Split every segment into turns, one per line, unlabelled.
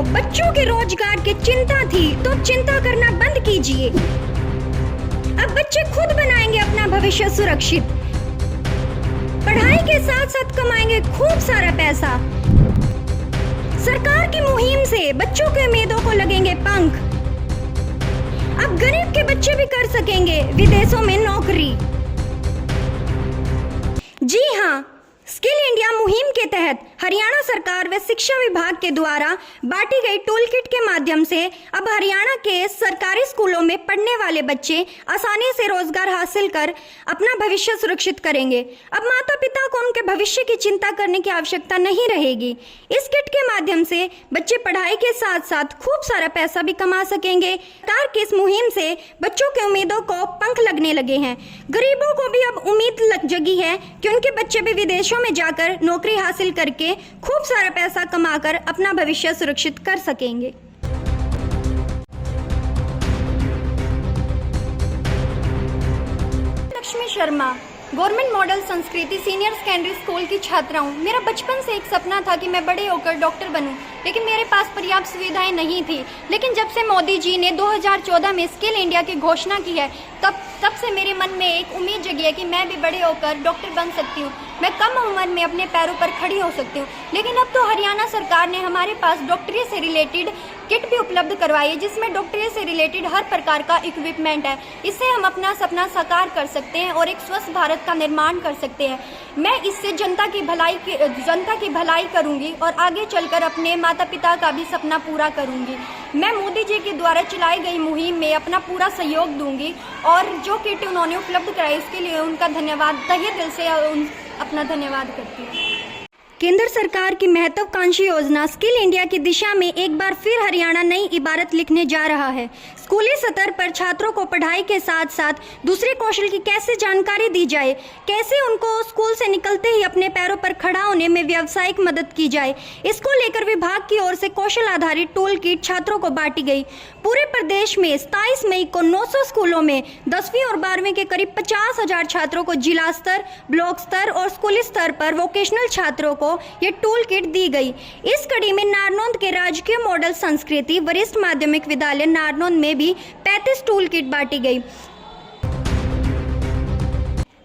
बच्चों के रोजगार की चिंता थी तो चिंता करना बंद कीजिए। अब बच्चे खुद बनाएंगे अपना भविष्य सुरक्षित। पढ़ाई के साथ साथ कमाएंगे खूब सारा पैसा। सरकार की मुहिम से बच्चों के उम्मीदों को लगेंगे पंख। अब गरीब के बच्चे भी कर सकेंगे विदेशों में नौकरी। जी हाँ, स्किल इंडिया मुहिम के तहत हरियाणा सरकार व शिक्षा विभाग के द्वारा बांटी गई टूल किट के माध्यम से अब हरियाणा के सरकारी स्कूलों में पढ़ने वाले बच्चे आसानी से रोजगार हासिल कर अपना भविष्य सुरक्षित करेंगे। अब माता पिता को उनके भविष्य की चिंता करने की आवश्यकता नहीं रहेगी। इस किट के माध्यम से बच्चे पढ़ाई के साथ साथ खूब सारा पैसा भी कमा सकेंगे। सरकार की इस मुहिम से बच्चों के उम्मीदों को पंख लगने लगे हैं। गरीबों को भी अब उम्मीद जगी है कि उनके बच्चे भी विदेशों में जाकर नौकरी हासिल करके खूब सारा पैसा कमाकर अपना भविष्य सुरक्षित कर सकेंगे। लक्ष्मी शर्मा, गवर्नमेंट मॉडल संस्कृति सीनियर सेकेंडरी स्कूल की छात्रा हूँ। मेरा बचपन से एक सपना था कि मैं बड़े होकर डॉक्टर बनूं, लेकिन मेरे पास पर्याप्त सुविधाएं नहीं थी। लेकिन जब से मोदी जी ने 2014 में स्किल इंडिया की घोषणा की है, तब से मेरे मन में एक उम्मीद जगी है कि मैं भी बड़े होकर डॉक्टर बन सकती हूँ। मैं कम उम्र में अपने पैरों पर खड़ी हो सकती हूँ। लेकिन अब तो हरियाणा सरकार ने हमारे पास डॉक्टरी से रिलेटेड किट भी उपलब्ध करवाई है, जिसमें डॉक्टरी से रिलेटेड हर प्रकार का इक्विपमेंट है। इससे हम अपना सपना साकार कर सकते हैं और एक स्वस्थ भारत का निर्माण कर सकते हैं। मैं इससे जनता की भलाई करूंगी और आगे चलकर अपने माता पिता का भी सपना पूरा करूंगी। मैं मोदी जी के द्वारा चलाई गई मुहिम में अपना पूरा सहयोग दूंगी और जो किट उन्होंने उपलब्ध कराई उसके लिए उनका धन्यवाद, तहे दिल से अपना धन्यवाद करती हूँ। केंद्र सरकार की महत्वाकांक्षी योजना स्किल इंडिया की दिशा में एक बार फिर हरियाणा नई इबारत लिखने जा रहा है। स्कूली स्तर पर छात्रों को पढ़ाई के साथ साथ दूसरे कौशल की कैसे जानकारी दी जाए, कैसे उनको स्कूल से निकलते ही अपने पैरों पर खड़ा होने में व्यावसायिक मदद की जाए, इसको लेकर विभाग की ओर से कौशल आधारित टूल किट छात्रों को बांटी गई। पूरे प्रदेश में 27 मई को 900 स्कूलों में 10वीं और 12वीं के करीब 50,000 छात्रों को जिला स्तर, ब्लॉक स्तर और स्कूली स्तर पर वोकेशनल छात्रों को ये टूल किट दी गई। इस कड़ी में नारनौंद के राजकीय मॉडल संस्कृति वरिष्ठ माध्यमिक विद्यालय नारनौंद में भी 35 टूल किट बांटी गई।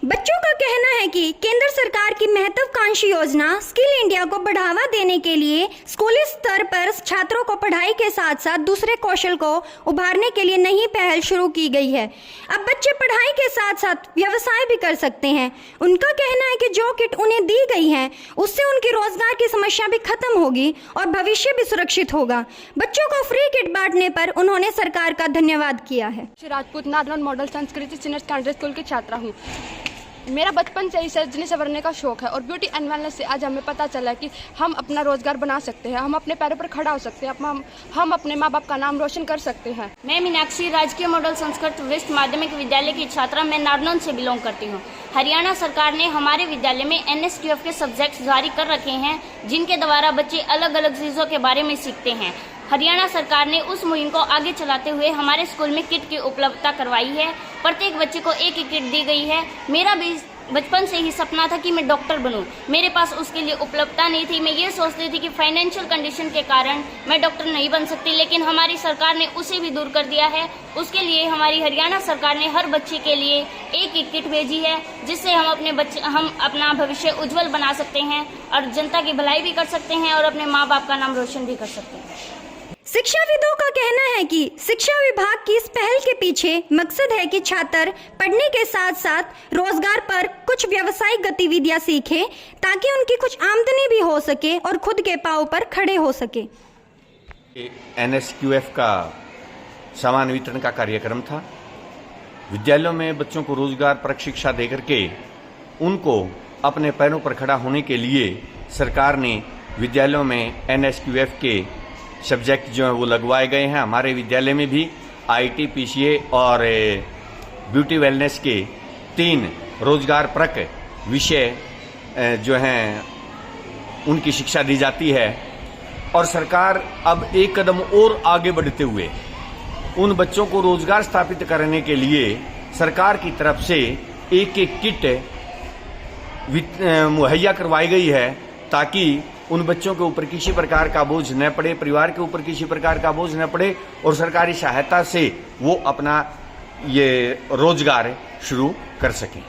बच्चों का कहना है कि केंद्र सरकार की महत्वाकांक्षी योजना स्किल इंडिया को बढ़ावा देने के लिए स्कूली स्तर पर छात्रों को पढ़ाई के साथ साथ दूसरे कौशल को उभारने के लिए नई पहल शुरू की गई है। अब बच्चे पढ़ाई के साथ साथ व्यवसाय भी कर सकते हैं। उनका कहना है कि जो किट उन्हें दी गई है उससे उनकी रोजगार की समस्या भी खत्म होगी और भविष्य भी सुरक्षित होगा। बच्चों को फ्री किट बांटने पर उन्होंने सरकार का धन्यवाद किया है।
राजपूत, नारनौंद मॉडल संस्कृति सीनियर सेकेंडरी स्कूल की छात्रा हूँ। मेरा बचपन से ही सजने संवरने का शौक है और ब्यूटी एंड वेलनेस से आज हमें पता चला कि हम अपना रोजगार बना सकते हैं, हम अपने पैरों पर खड़ा हो सकते हैं, हम अपने माँ बाप का नाम रोशन कर सकते हैं।
मैं मीनाक्षी, राजकीय मॉडल संस्कृत वरिष्ठ माध्यमिक विद्यालय की छात्रा। मैं नारनौंद से बिलोंग करती हूँ। हरियाणा सरकार ने हमारे विद्यालय में NSQF के सब्जेक्ट जारी कर रखे हैं, जिनके द्वारा बच्चे अलग अलग चीज़ों के बारे में सीखते हैं। हरियाणा सरकार ने उस मुहिम को आगे चलाते हुए हमारे स्कूल में किट की उपलब्धता करवाई है। प्रत्येक बच्चे को एक ही किट दी गई है। मेरा भी बचपन से ही सपना था कि मैं डॉक्टर बनूं। मेरे पास उसके लिए उपलब्धता नहीं थी। मैं ये सोचती थी कि फाइनेंशियल कंडीशन के कारण मैं डॉक्टर नहीं बन सकती, लेकिन हमारी सरकार ने उसे भी दूर कर दिया है। उसके लिए हमारी हरियाणा सरकार ने हर बच्चे के लिए एक ही किट भेजी है, जिससे हम अपना भविष्य उज्जवल बना सकते हैं और जनता की भलाई भी कर सकते हैं और अपने माँ बाप का नाम रोशन भी कर सकते हैं।
शिक्षाविदों का कहना है कि शिक्षा विभाग की इस पहल के पीछे मकसद है कि छात्र पढ़ने के साथ साथ रोजगार पर कुछ व्यावसायिक गतिविधियां सीखें, ताकि उनकी कुछ आमदनी भी हो सके और खुद के पांव पर खड़े हो सके।
NSQF का सामान वितरण का कार्यक्रम था। विद्यालयों में बच्चों को रोजगार परक शिक्षा देकर के उनको अपने पैरों पर खड़ा होने के लिए सरकार ने विद्यालयों में NSQF के सब्जेक्ट जो हैं वो लगवाए गए हैं। हमारे विद्यालय में भी IT, PCA और ब्यूटी वेलनेस के 3 रोजगार परक विषय जो हैं उनकी शिक्षा दी जाती है। और सरकार अब एक कदम और आगे बढ़ते हुए उन बच्चों को रोजगार स्थापित करने के लिए सरकार की तरफ से एक एक किट मुहैया करवाई गई है, ताकि उन बच्चों के ऊपर किसी प्रकार का बोझ न पड़े, परिवार के ऊपर किसी प्रकार का बोझ न पड़े और सरकारी सहायता से वो अपना ये रोजगार शुरू कर सकें।